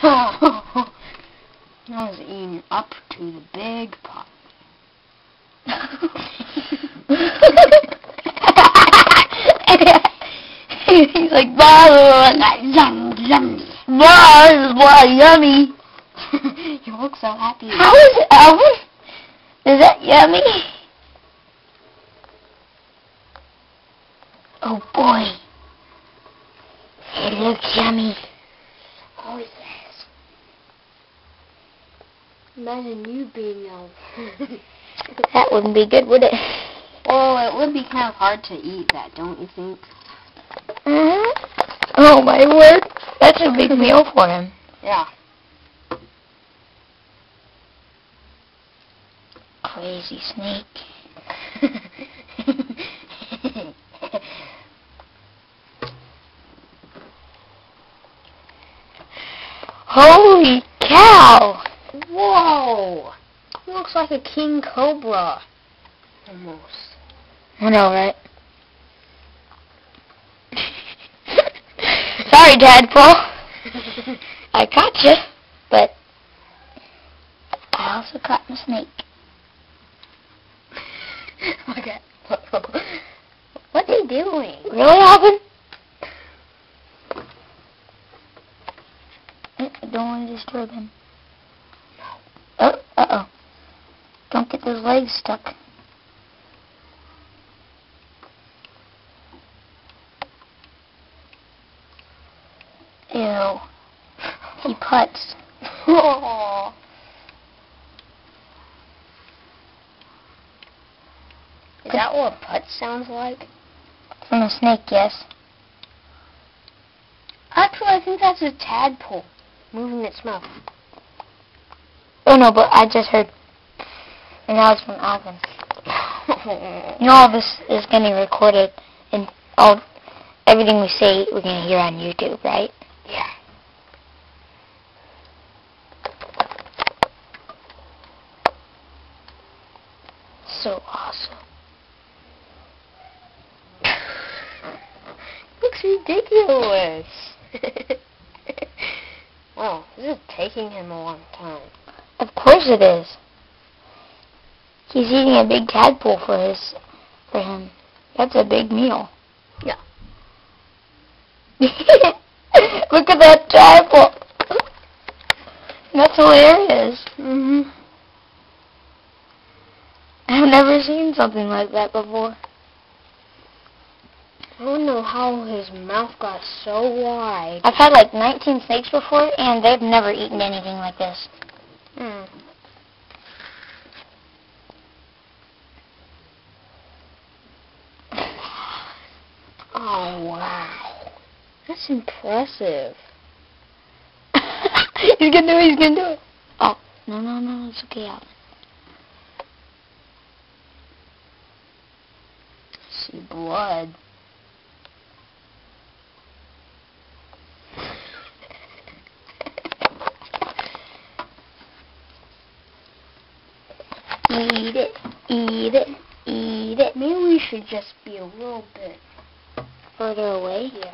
I was eating up to the big pot. He's like, blah, yummy. You look so happy. How is it, Alvin? Is that yummy? Oh boy. It looks yummy. Oh yes. Imagine you being Alvin. That wouldn't be good, would it? Well, it would be kind of hard to eat that, don't you think? Oh my word. That's a big meal for him. Yeah. Crazy snake. Holy cow! Whoa! He looks like a king cobra. Almost. I know, right? Sorry, Tadpole. I caught you, but I also caught my snake. Okay. What's he doing? Really, Alvin? I don't want to disturb him. Oh, uh-oh. Don't get those legs stuck. Ew. He putts. Oh. Is that what a putt sounds like? From a snake, yes. Actually, I think that's a tadpole moving its mouth. Oh no, but I just heard. And now it's from Alvin. You know all this is getting recorded, and everything we say we're going to hear on YouTube, right? Yeah. So awesome. Looks ridiculous. Wow, this is taking him a long time. Of course it is. He's eating a big tadpole for him. That's a big meal. Yeah. Look at that tadpole. That's hilarious. Mhm. I've never seen something like that before. I don't know how his mouth got so wide. I've had like 19 snakes before, and they've never eaten anything like this. Hmm. Oh, wow. That's impressive. He's gonna do it, he's gonna do it. Oh, no, it's okay, Alvin. See blood. Eat it, eat it, eat it. Maybe we should just be a little bit further away. Yeah.